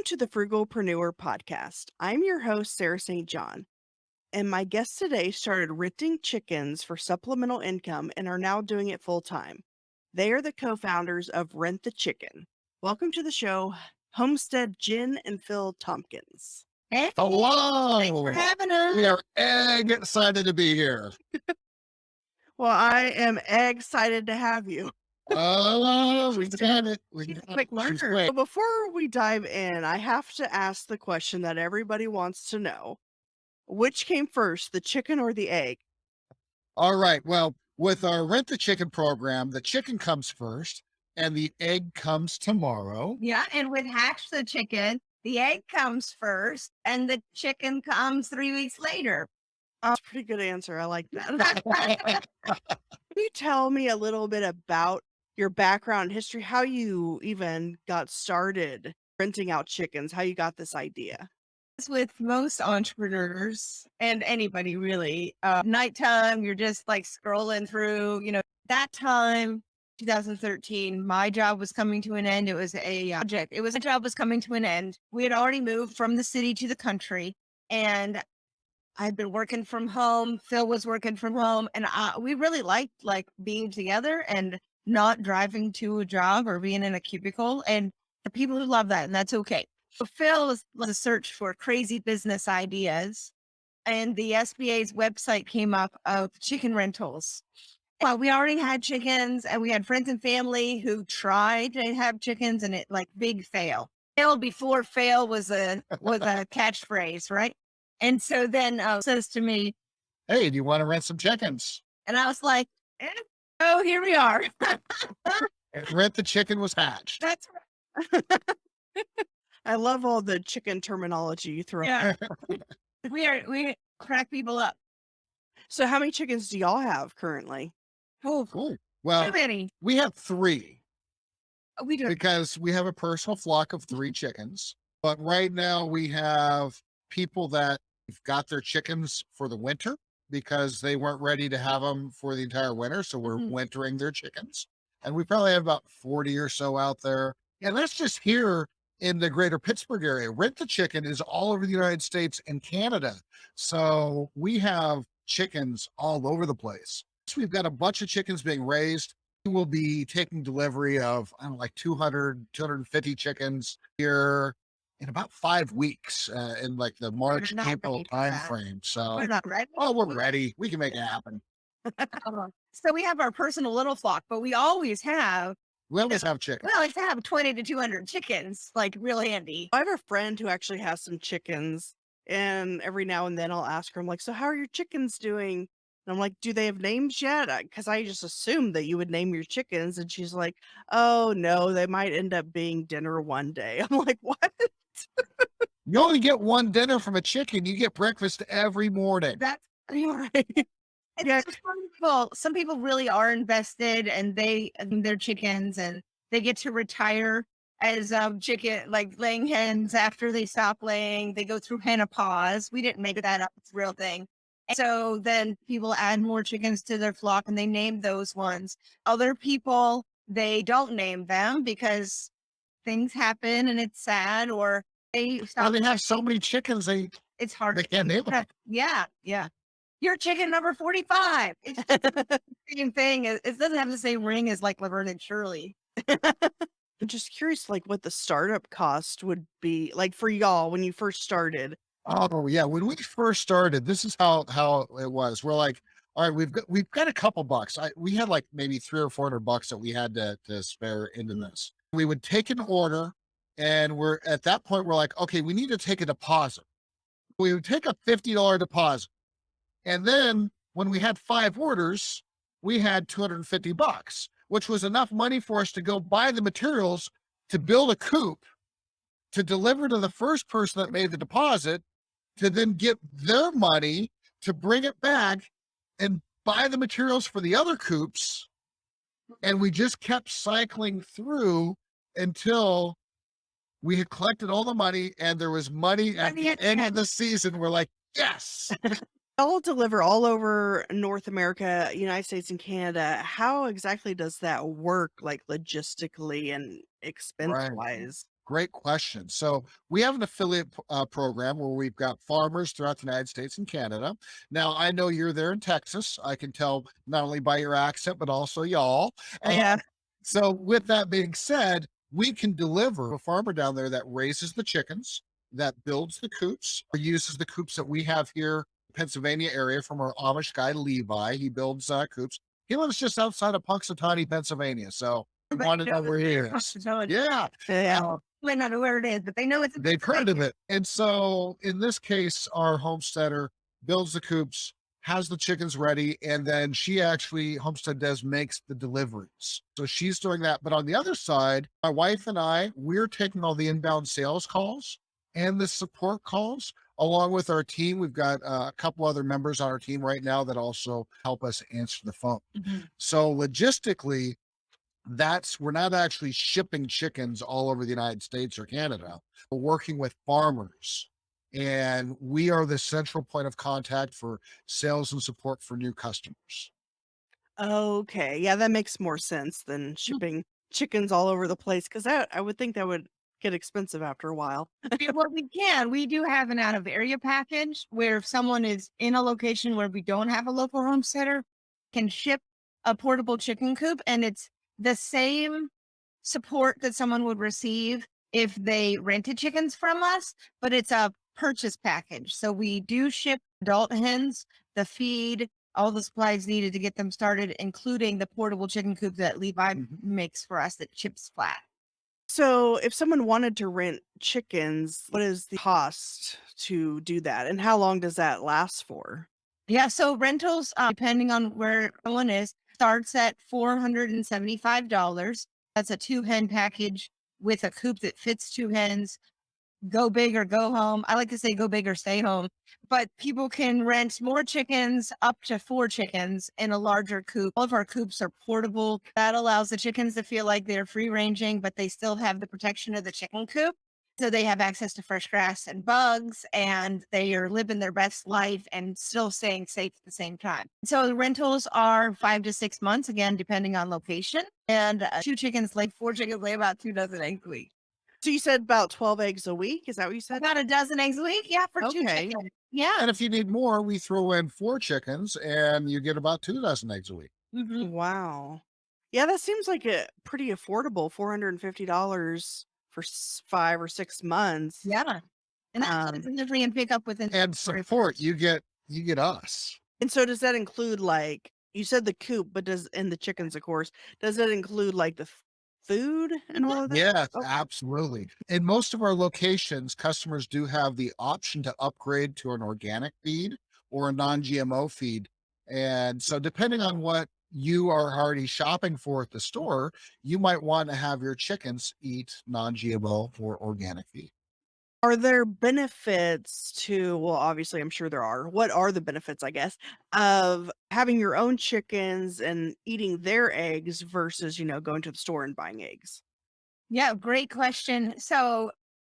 Welcome to the Frugalpreneur podcast. I'm your host, Sarah St. John, and my guest today started renting chickens for supplemental income and are now doing it full time. They are the co-founders of Rent the Chicken. Welcome to the show, Homestead Jenn and Phil Tompkins. Hey, Hello. thanks for having us. We are excited to be here. Well, I am excited to have you. Oh, we got it. She's a quick learner. So before we dive in, I have to ask the question that everybody wants to know. Which came first, the chicken or the egg? All right. Well, with our Rent the Chicken program, the chicken comes first and the egg comes tomorrow. Yeah, and with Hatch the Chicken, the egg comes first and the chicken comes 3 weeks later. That's a pretty good answer. I like that. Can you tell me a little bit about your background history, how you even got started renting out chickens, how you got this idea? As with most entrepreneurs and anybody really, nighttime, you're just like scrolling through, that time, 2013, my job was coming to an end. It was a project. My job was coming to an end. We had already moved from the city to the country and I'd been working from home. Phil was working from home and we really liked being together and not driving to a job or being in a cubicle. And the people who love that, and that's okay. So Phil was a search for crazy business ideas and the SBA's website came up of chicken rentals. Well, we already had chickens and we had friends and family who tried to have chickens and it big fail. Fail before fail was a catchphrase, right? And so then says to me, Hey, do you want to rent some chickens? and I was like, oh, here we are. And Rent the Chicken was hatched. That's right. I love all the chicken terminology you throw. Yeah. we crack people up. So how many chickens do y'all have currently? Oh, Cool. too Well, many. we have 3 We do. because we have a personal flock of 3 chickens. But right now we have people that have got their chickens for the winter because they weren't ready to have them for the entire winter. So we're wintering their chickens. And we probably have about 40 or so out there. And that's just here in the greater Pittsburgh area. Rent the Chicken is all over the United States and Canada. So we have chickens all over the place. So we've got a bunch of chickens being raised. We will be taking delivery of, 200, 250 chickens here in about 5 weeks in the March, not April ready for that. timeframe. So, We're not ready. we're ready. We can make it happen. So we have our personal little flock, but we always have, We always have chickens. we always have 20 to 200 chickens, real handy. I have a friend who actually has some chickens, and every now and then I'll ask her, I'm like, so how are your chickens doing? And I'm like, do they have names yet? Because I just assumed that you would name your chickens. And she's like, oh, no, they might end up being dinner one day. I'm like, what? You only get one dinner from a chicken. You get breakfast every morning. That's You're right. it's Yeah. just some people really are invested and they're chickens and they get to retire as chicken, laying hens after they stop laying. They go through menopause. We didn't make that up. It's a real thing. And so then people add more chickens to their flock and they name those ones. Other people, they don't name them because things happen and it's sad or they stop. They have so many chickens, It's hard. they can't name them. Yeah. You're chicken number 45. It's the same thing. It doesn't have the same ring as Laverne and Shirley. I'm just curious, what the startup cost would be for y'all when you first started. Oh yeah, when we first started, this is how it was. We're like, all right, we've got a couple bucks. We had maybe $300 or $400 that we had to spare into this. We would take an order, and we're at that point we're like, okay, we need to take a deposit. We would take a $50 deposit, and then when we had 5 orders, we had $250, which was enough money for us to go buy the materials to build a coop, to deliver to the first person that made the deposit, to then get their money to bring it back and buy the materials for the other coops. And we just kept cycling through until we had collected all the money and there was money at the end of the season. We're like, yes. Y'all deliver all over North America, United States, and Canada. How exactly does that work, logistically and expense-wise? Great question. So we have an affiliate program where we've got farmers throughout the United States and Canada. Now I know you're there in Texas. I can tell not only by your accent but also y'all. Uh, Yeah. so with that being said, we can deliver a farmer down there that raises the chickens, that builds the coops, or uses the coops that we have here in Pennsylvania area from our Amish guy Levi. He builds coops. He lives just outside of Punxsutawney, Pennsylvania. So we But wanted to you know know, where he it's is. not- Yeah. yeah. Might not know where it is, but they know it's a They've heard of it. And so in this case, our homesteader builds the coops, has the chickens ready, and then she actually, Homestead does, makes the deliveries. So she's doing that. But on the other side, my wife and I, we're taking all the inbound sales calls and the support calls along with our team. We've got a couple other members on our team right now that also help us answer the phone. Mhm. So logistically, we're not actually shipping chickens all over the United States or Canada. We're working with farmers, and we are the central point of contact for sales and support for new customers. Okay. Yeah, that makes more sense than shipping chickens all over the place because I would think that would get expensive after a while. What we can, we do have an out of area package where if someone is in a location where we don't have a local homesteader, can ship a portable chicken coop, and it's the same support that someone would receive if they rented chickens from us, but it's a purchase package. So we do ship adult hens, the feed, all the supplies needed to get them started, including the portable chicken coop that Levi Mhm. makes for us that chips flat. So, if someone wanted to rent chickens, what is the cost to do that? And how long does that last for? Yeah, so rentals, depending on where one is, starts at $475. That's a 2 hen package with a coop that fits 2 hens. Go big or go home. I like to say go big or stay home, but people can rent more chickens, up to 4 chickens in a larger coop. All of our coops are portable. That allows the chickens to feel like they're free ranging, but they still have the protection of the chicken coop. So they have access to fresh grass and bugs, and they are living their best life and still staying safe at the same time. So the rentals are 5 to 6 months, again, depending on location. And 4 chickens lay about 2 dozen eggs a week. So, you said about 12 eggs a week? Is that what you said? About a dozen eggs a week, yeah, for 2 Okay. chickens. Yeah. And if you need more, we throw in 4 chickens and you get about 2 dozen eggs a week. Mhm. Wow. Yeah, that seems like a pretty affordable $450 for 5 or 6 months. Yeah. And that's Um, delivery and pickup within And support, you get us. and so does that include like you said the coop, but does and the chickens, of course, does it include like the food and all of that? Yes, Oh, absolutely. In most of our locations, customers do have the option to upgrade to an organic feed or a non-GMO feed. And so depending on what you are already shopping for at the store, you might want to have your chickens eat non-GMO or organic feed. are there benefits to well, obviously, I'm sure there are. What are the benefits, I guess, of having your own chickens and eating their eggs versus, going to the store and buying eggs? Yeah, great question. So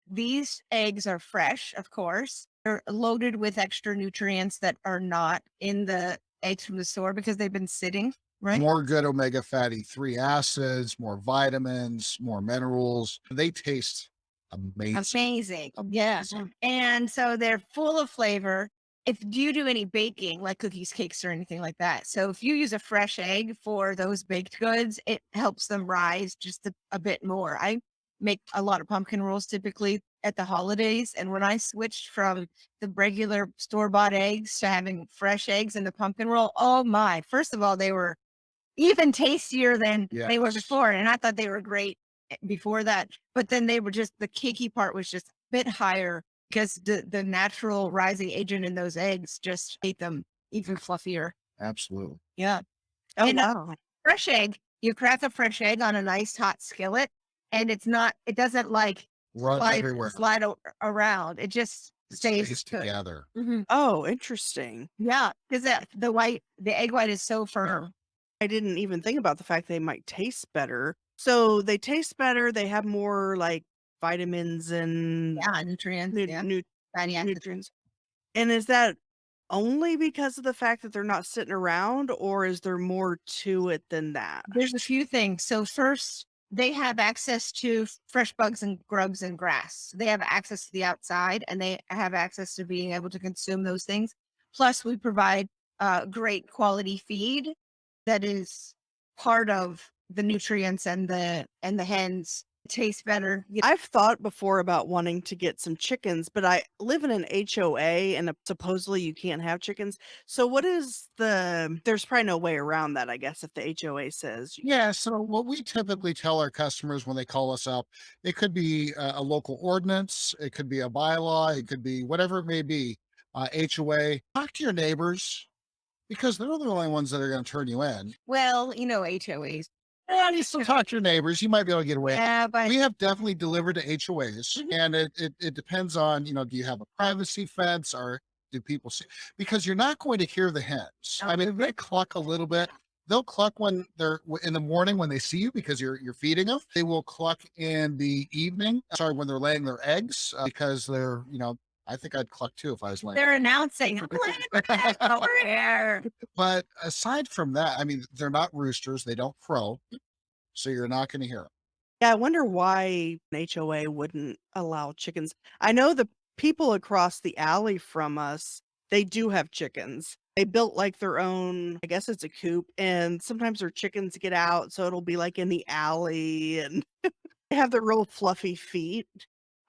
these eggs are fresh, of course. They're loaded with extra nutrients that are not in the eggs from the store because they've been sitting, right? More good omega fatty 3 acids, more vitamins, more minerals. They taste amazing. Amazing. Yeah. Amazing. And so they're full of flavor. If do you do any baking, like cookies, cakes, or anything like that? So if you use a fresh egg for those baked goods, it helps them rise just a bit more. I make a lot of pumpkin rolls typically at the holidays. And when I switched from the regular store-bought eggs to having fresh eggs in the pumpkin roll, oh my, first of all, they were even tastier than they were Yes. before, and I thought they were great before that, but then they were just the cakey part was just a bit higher because the natural rising agent in those eggs just made them even fluffier. Absolutely. Yeah. Oh, And a wow. fresh egg, you crack a fresh egg on a nice hot skillet, and it doesn't like Run everywhere. slide around. It just It stays stays put. together. Mhm. Oh, interesting. Yeah, because the egg white is so firm. I didn't even think about the fact they might taste better. So they taste better, they have more, like, vitamins and Yeah, nutrients. nu Yeah, nu fatty acids. nutrients. And is that only because of the fact that they're not sitting around, or is there more to it than that? There's a few things. So first, they have access to fresh bugs and grubs and grass. They have access to the outside and they have access to being able to consume those things. Plus, we provide great quality feed that is part of the nutrients and the hens taste better. I've thought before about wanting to get some chickens, but I live in an HOA and supposedly you can't have chickens. So what is there's probably no way around that, I guess, if the HOA says Yeah. So what we typically tell our customers when they call us up, it could be a local ordinance, it could be a bylaw, it could be whatever it may be. HOA. Talk to your neighbors because they're the only ones that are going to turn you in. Well, HOAs. Yeah, you still talk to your neighbors. You might be able to get away. Yeah, but We have definitely delivered to HOAs, and it depends on, do you have a privacy fence or do people see? Because you're not going to hear the hens. I mean, they cluck a little bit. They'll cluck when they're in the morning when they see you because you're feeding them. They will cluck in the evening. Sorry, when they're laying their eggs because they're, I think I'd cluck too if I was laying. they're announcing over here. But aside from that, I mean, they're not roosters. They don't crow. So you're not going to hear them. Yeah, I wonder why an HOA wouldn't allow chickens. I know the people across the alley from us, they do have chickens. They built like their own, I guess it's a coop, and sometimes their chickens get out, so it'll be like in the alley and they have their real fluffy feet.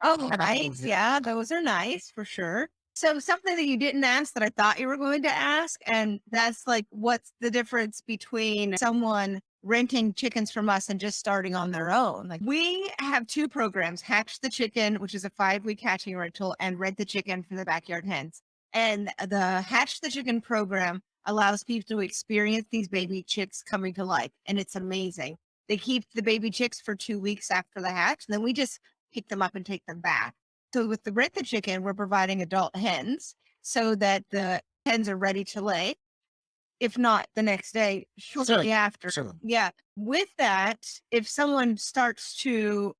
Oh, nice. Yeah, those are nice for sure. So something that you didn't ask that I thought you were going to ask, and that's like, what's the difference between someone renting chickens from us and just starting on their own? Like we have two programs, Hatch the Chicken, which is a 5-week hatching rental, and Rent the Chicken for the backyard hens. And the Hatch the Chicken program allows people to experience these baby chicks coming to life. And it's amazing. They keep the baby chicks for 2 weeks after the hatch, and then we just pick them up and take them back. So with the Rent the Chicken, we're providing adult hens so that the hens are ready to lay. If not the next day, shortly after. Sure. Yeah. With that, if someone starts to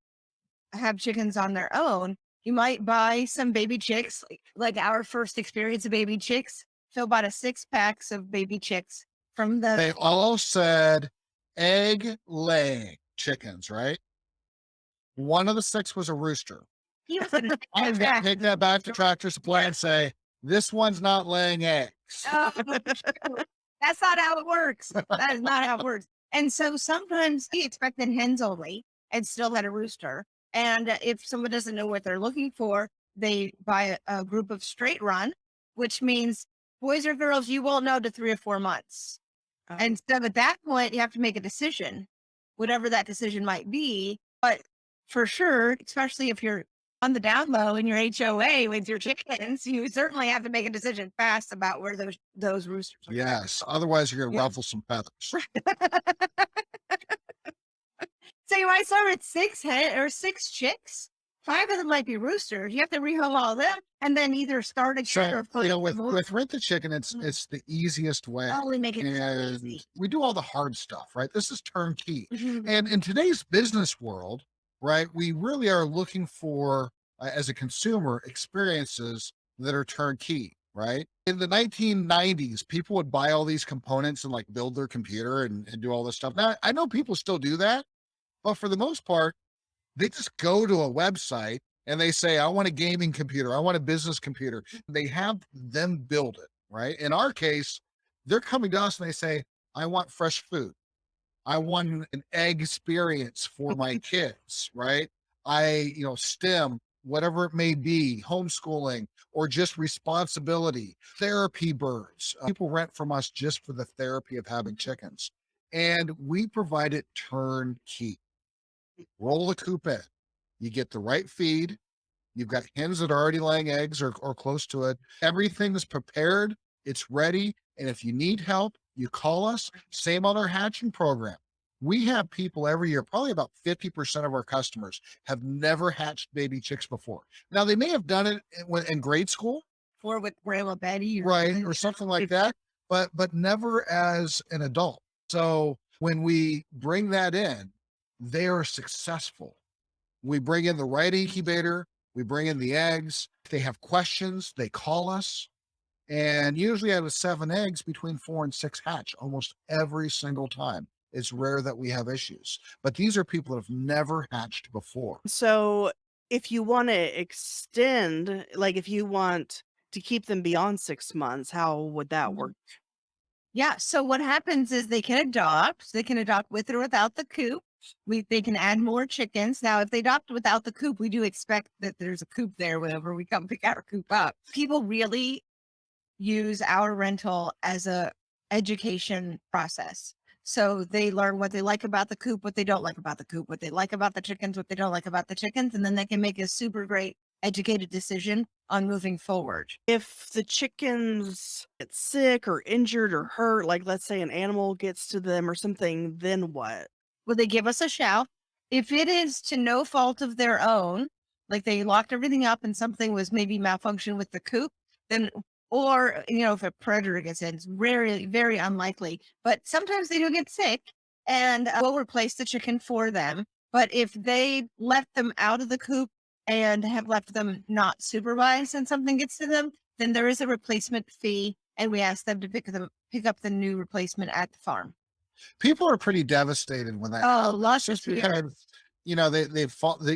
have chickens on their own, you might buy some baby chicks, like our first experience of baby chicks. Phil bought a 6-pack of baby chicks from the. They all said egg laying chickens, right? One of the 6 was a rooster. He was gonna I take that back to Tractor Supply and say, this one's not laying eggs. Oh, that's not how it works. That is not how it works. And so sometimes we expected hens only and still had a rooster. And if someone doesn't know what they're looking for, they buy a group of straight run, which means boys or girls, you won't know to 3 or 4 months. And so at that point, you have to make a decision, whatever that decision might be. But for sure, especially if you're on the down low in your HOA with your chickens, you certainly have to make a decision fast about where those roosters are. Yes. Otherwise, you're going to ruffle some feathers. So you might start with 6 chicks. 5 of them might be roosters. You have to rehome all of them and then either start again or put with Rent the Chicken, it's the easiest way. Oh, we make it And easy. we do all the hard stuff, right? This is turnkey. Mhm. And in today's business world, right, we really are looking for, as a consumer, experiences that are turnkey, right? In the 1990s, people would buy all these components and like build their computer and do all this stuff. Now, I know people still do that, but for the most part, they just go to a website and they say, I want a gaming computer. I want a business computer. They have them build it, right? In our case, they're coming to us and they say, I want fresh food. I want an egg experience for my kids, right? STEM, whatever it may be, homeschooling, or just responsibility, therapy birds. People rent from us just for the therapy of having chickens. And we provide it turnkey. Roll the coop in. You get the right feed. You've got hens that are already laying eggs or close to it. Everything's prepared. It's ready. And if you need help, you call us. Same on our hatching program. We have people every year, probably about 50% of our customers have never hatched baby chicks before. Now, they may have done it in grade school. Or with Grandma Betty. Right, or something like that, but never as an adult. So when we bring that in, they are successful. We bring in the right incubator. We bring in the eggs. If they have questions, they call us. And usually out of 7 eggs, between 4 and 6 hatch almost every single time. it's rare that we have issues. But these are people that have never hatched before. So if you want to extend, like if you want to keep them beyond 6 months, how would that work? Yeah. So what happens is they can adopt. They can adopt with or without the coop. They can add more chickens. Now, if they adopt without the coop, we do expect that there's a coop there whenever we come pick our coop up. People really use our rental as a education process. So they learn what they like about the coop, what they don't like about the coop, what they like about the chickens, what they don't like about the chickens, and then they can make a super great educated decision on moving forward. If the chickens get sick or injured or hurt, like let's say an animal gets to them or something, then what? Will they give us a shout? If it is to no fault of their own, like they locked everything up and something was maybe malfunction with the coop, then, or, if a predator gets in, it's very, very unlikely, but sometimes they do get sick and we'll replace the chicken for them. But if they left them out of the coop and have left them not supervised and something gets to them, then there is a replacement fee and we ask them to pick up the new replacement at the farm. People are pretty devastated when that Oh, lots just of because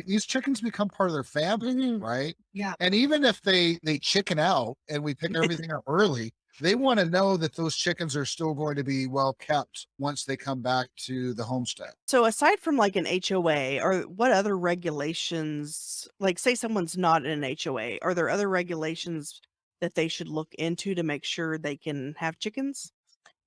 these chickens become part of their family, right? Yeah. And even if they chicken out and we pick everything up early, they want to know that those chickens are still going to be well kept once they come back to the homestead. So aside from like an HOA, or what other regulations, like say someone's not in an HOA, are there other regulations that they should look into to make sure they can have chickens?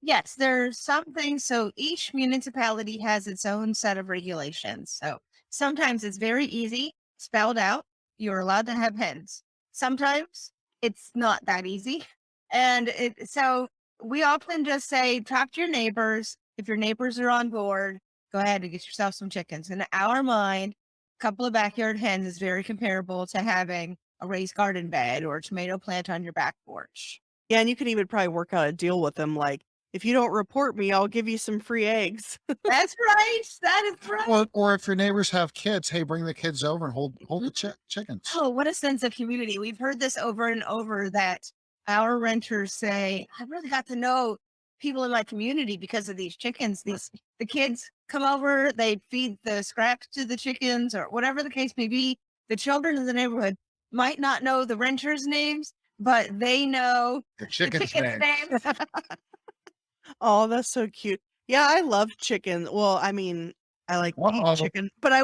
Yes, there's some things. So each municipality has its own set of regulations. So sometimes it's very easy, spelled out. You're allowed to have hens. Sometimes it's not that easy. And so we often just say, talk to your neighbors. If your neighbors are on board, go ahead and get yourself some chickens. In our mind, a couple of backyard hens is very comparable to having a raised garden bed or a tomato plant on your back porch. Yeah, and you could even probably work out a deal with them, like, if you don't report me, I'll give you some free eggs. That's right. That is right. Or if your neighbors have kids, hey, bring the kids over and hold the chickens. Oh, what a sense of community. We've heard this over and over that our renters say, I really got to know people in my community because of these chickens. The kids come over, they feed the scraps to the chickens or whatever the case may be. The children in the neighborhood might not know the renters' names, but they know The the chickens' chickens' name. names. Oh, that's so cute. Yeah, I love chicken. Well, I mean, I like to eat Uh-oh. chicken, but I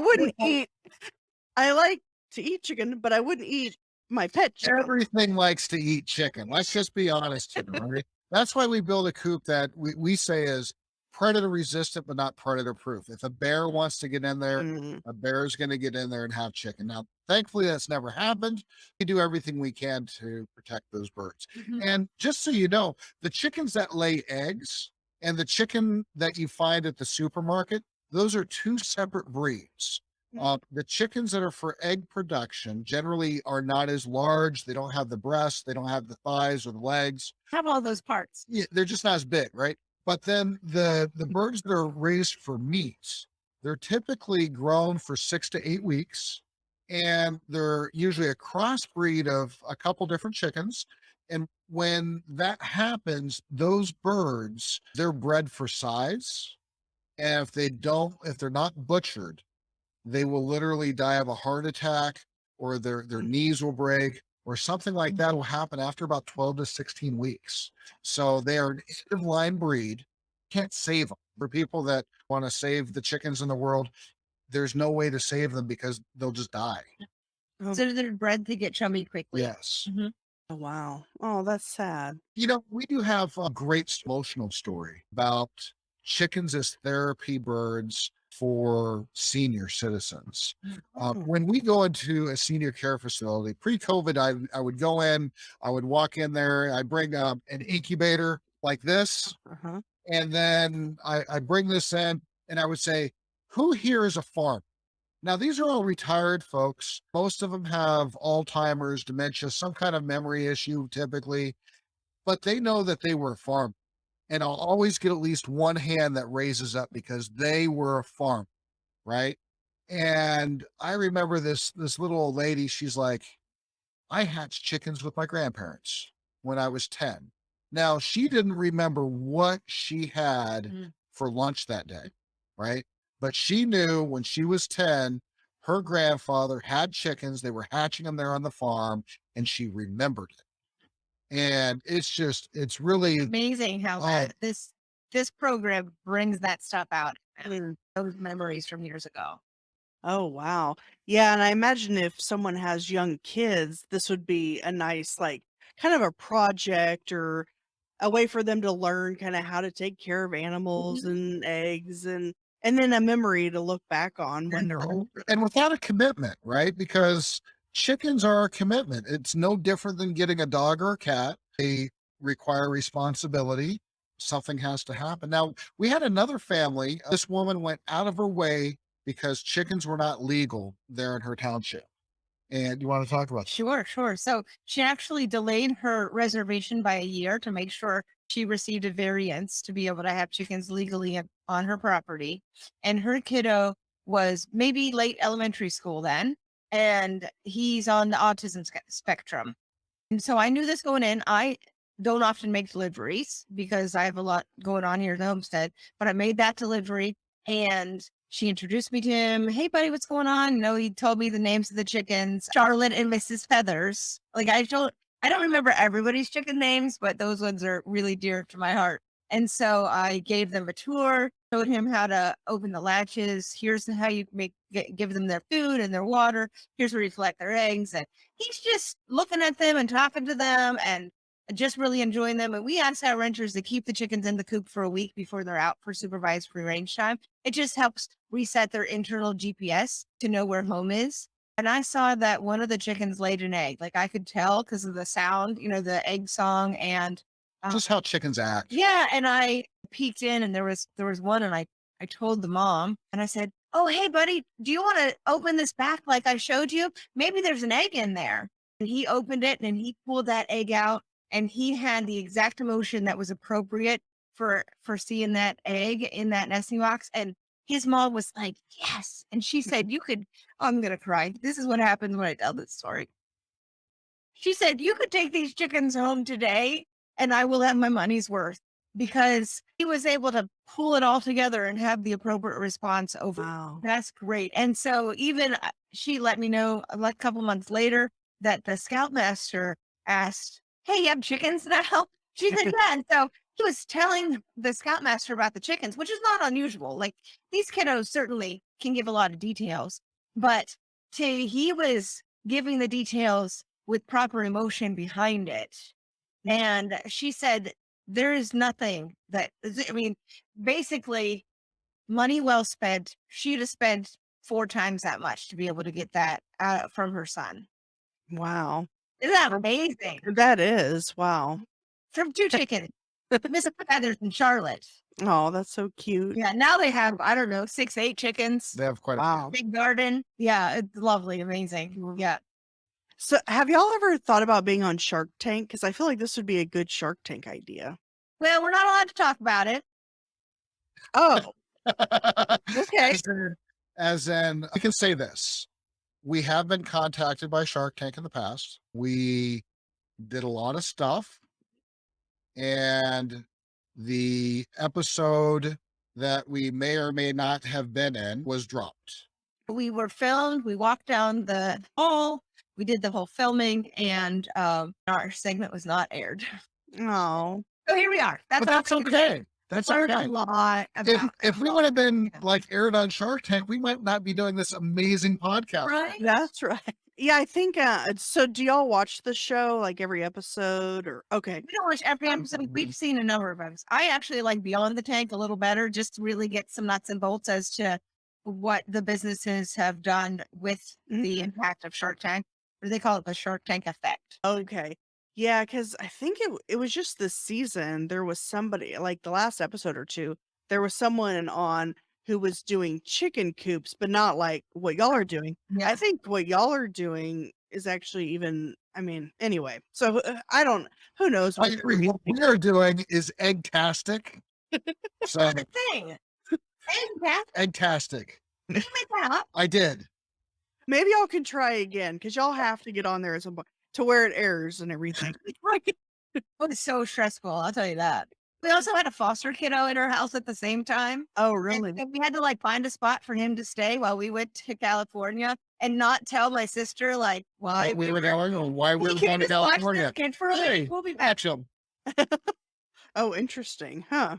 like to eat chicken, but I wouldn't eat my pet chicken. Everything likes to eat chicken. Let's just be honest here, right? That's why we build a coop that we say is predator resistant, but not predator proof. If a bear wants to get in there, Mm. a bear is going to get in there and have chicken. Now, thankfully, that's never happened. We do everything we can to protect those birds. Mhm. And just so you know, the chickens that lay eggs and the chicken that you find at the supermarket, those are two separate breeds. The chickens that are for egg production generally are not as large. They don't have the breasts, they don't have the thighs or the legs. Have all those parts. Yeah, they're just not as big, right? But then the birds that are raised for meat, they're typically grown for 6 to 8 weeks, and they're usually a crossbreed of a couple different chickens. And when that happens, those birds, they're bred for size. And if they're not butchered, they will literally die of a heart attack or their knees will break or something like that will happen after about 12 to 16 weeks. So they are an end of line breed. Can't save them. For people that want to save the chickens in the world, there's no way to save them because they'll just die. Oh, So they're bred to get chummy quickly. Yes. Mhm. oh, wow. Oh, that's sad. We do have a great emotional story about chickens as therapy birds for senior citizens. Oh, When we go into a senior care facility, pre-COVID, I would go in, I would walk in there, I bring an incubator like this, uh-huh. and then I bring this in, and I would say, who here is a farm? Now, these are all retired folks. Most of them have Alzheimer's, dementia, some kind of memory issue typically, but they know that they were a farm. And I'll always get at least one hand that raises up because they were a farm, right? And I remember this little old lady, she's like, I hatched chickens with my grandparents when I was 10. Now, she didn't remember what she had Mm. for lunch that day. right? But she knew when she was 10, her grandfather had chickens. They were hatching them there on the farm, and she remembered it. And it's really, Amazing how oh, this program brings that stuff out. Mm. Those memories from years ago. Oh, wow. Yeah, and I imagine if someone has young kids, this would be a nice, like, kind of a project or a way for them to learn kind of how to take care of animals Mhm. and eggs and then a memory to look back on when they're old. and without a commitment, right? Because chickens are a commitment. It's no different than getting a dog or a cat. They require responsibility. Something has to happen. Now, we had another family. This woman went out of her way because chickens were not legal there in her township. And you want to talk about that? Sure, sure. So she actually delayed her reservation by a year to make sure she received a variance to be able to have chickens legally on her property. And her kiddo was maybe late elementary school then, and he's on the autism spectrum. And so I knew this going in. I don't often make deliveries because I have a lot going on here at the homestead, but I made that delivery and she introduced me to him. Hey, buddy, what's going on? He told me the names of the chickens, Charlotte and Mrs. Feathers. Like I don't remember everybody's chicken names, but those ones are really dear to my heart. And so I gave them a tour, showed him how to open the latches. Here's how you give them their food and their water. Here's where you collect their eggs. And he's just looking at them and talking to them and just really enjoying them. And we asked our renters to keep the chickens in the coop for a week before they're out for supervised free range time. It just helps reset their internal GPS to know where home is. And I saw that one of the chickens laid an egg. Like I could tell because of the sound, the egg song and Just how chickens act. yeah. And I peeked in and there was one and I told the mom and I said, "Oh, hey buddy, do you want to open this back like I showed you? Maybe there's an egg in there." And he opened it and he pulled that egg out and he had the exact emotion that was appropriate for seeing that egg in that nesting box. And his mom was like, "Yes." And she said, I'm gonna cry. This is what happens when I tell this story. She said, "You could take these chickens home today and I will have my money's worth," because he was able to pull it all together and have the appropriate response over. Wow. That's great. And so even she let me know a couple months later that the scoutmaster asked, "Hey, you have chickens now?" She said, "Yeah." And so he was telling the scoutmaster about the chickens, which is not unusual. Like these kiddos certainly can give a lot of details, but he was giving the details with proper emotion behind it. And she said, there is nothing I mean, basically, money well spent. She'd have spent 4 times that much to be able to get that from her son. Wow. Isn't that amazing? That is. Wow. From 2 chickens, Miss Feathers and Charlotte. Oh, that's so cute. Yeah, now they have, I don't know, 6, 8 chickens, They have quite a Wow. big garden. Yeah, it's lovely, amazing. Yeah. So, have y'all ever thought about being on Shark Tank? Because I feel like this would be a good Shark Tank idea. Well, we're not allowed to talk about it. Oh, Okay. As in, I can say this. We have been contacted by Shark Tank in the past. We did a lot of stuff. And the episode that we may or may not have been in was dropped. We were filmed. We walked down the hall. We did the whole filming, and our segment was not aired. oh, So here we are. But that's okay. That's Learned okay. a lot If, about if we would have been like aired on Shark Tank, we might not be doing this amazing podcast. right. that's right. Yeah, I think. So, do y'all watch the show like every episode, or okay? We don't watch every episode. We've seen a number of episodes. I actually like Beyond the Tank a little better, just to really get some nuts and bolts as to what the businesses have done with the impact of Shark Tank. Or they call it the Shark Tank effect. Okay. Yeah, because I think it was just this season. There was somebody like the last episode or two. There was someone on who was doing chicken coops, but not like what y'all are doing. I think what y'all are doing is actually even. I mean, anyway. So I don't. Who knows? What we are doing is egg-tastic. So, The thing. Fantastic. egg-tastic. You make that up. I did. Maybe y'all can try again because y'all have to get on there at some point to where it airs and everything. Oh, it's so stressful. I'll tell you that. We also had a foster kiddo in our house at the same time. Oh, And really? so we had to like find a spot for him to stay while we went to California and not tell my sister like why We were going, or why we we were can going to just watch California. this kid for a Hey, week. We'll be back. catch him. Oh, interesting. Huh.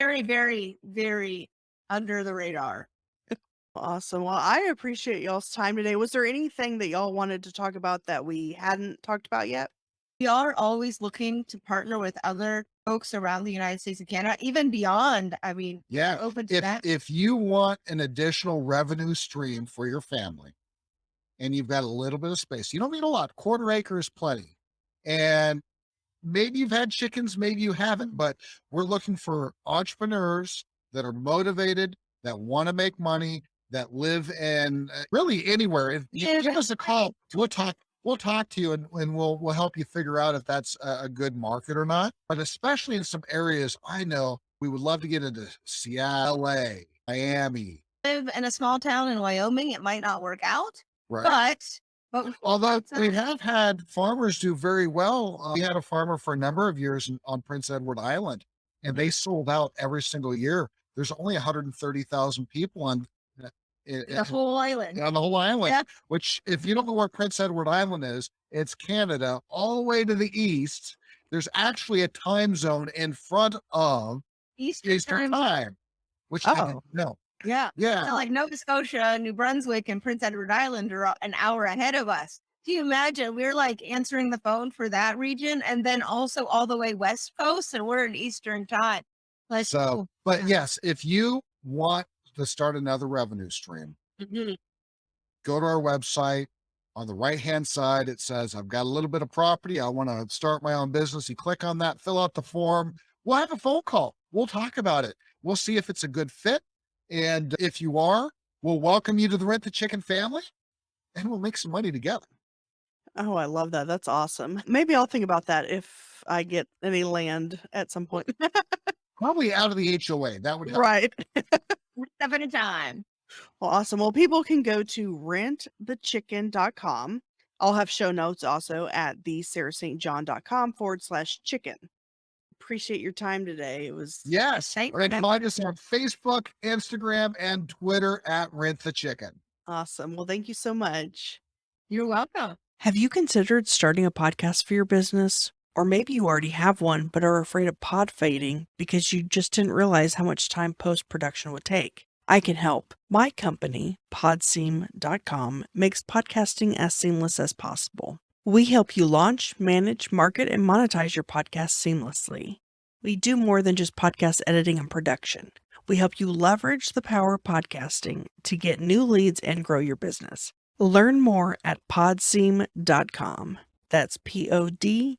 Very, very, very under the radar. Awesome. Well, I appreciate y'all's time today. Was there anything that y'all wanted to talk about that we hadn't talked about yet? We are always looking to partner with other folks around the United States and Canada, even beyond. I mean, Yeah. open to If that. if you want an additional revenue stream for your family and you've got a little bit of space, you don't need a lot. Quarter acre is plenty. And maybe you've had chickens, maybe you haven't, but we're looking for entrepreneurs that are motivated, that want to make money, that live in really anywhere. If you Yeah. give us a call, we'll talk to you and we'll help you figure out if that's a good market or not. But especially in some areas, I know we would love to get into Seattle, LA, Miami, Live in a small town in Wyoming, it might not work out, right? but Although we have had farmers do very well. We had a farmer for a number of years on Prince Edward Island, and they sold out every single year. There's only 130,000 people uh, the whole island. on the whole island, Yeah. which if you don't know where Prince Edward Island is, it's Canada all the way to the east. There's actually a time zone in front of Eastern Time. time, which I Oh. didn't know. Yeah. Yeah. So like Nova Scotia, New Brunswick, and Prince Edward Island are an hour ahead of us. Do you imagine we're like answering the phone for that region and then also all the way West Coast and we're in Eastern time? Like, So, but yes, if you want to start another revenue stream, mhm. go to our website. On the right-hand side, it says, I've got a little bit of property. I want to start my own business. You click on that, fill out the form. We'll have a phone call. We'll talk about it. We'll see if it's a good fit. And if you are, we'll welcome you to the Rent the Chicken family and we'll make some money together. Oh, I love that. That's awesome. Maybe I'll think about that if I get any land at some point. Probably out of the HOA. That would help. Right. One step at a time. Well, awesome. Well, people can go to rentthechicken.com. I'll have show notes also at thesarahstjohn.com/chicken. Appreciate your time today. It was Yes. Thank Or you. find us on Facebook, Instagram, and Twitter at Rent the Chicken. awesome. Well, thank you so much. You're welcome. Have you considered starting a podcast for your business? Or maybe you already have one, but are afraid of pod fading because you just didn't realize how much time post-production would take. I can help. My company, podseam.com, makes podcasting as seamless as possible. We help you launch, manage, market, and monetize your podcast seamlessly. We do more than just podcast editing and production. We help you leverage the power of podcasting to get new leads and grow your business. Learn more at podseam.com. That's PODSEAM.com.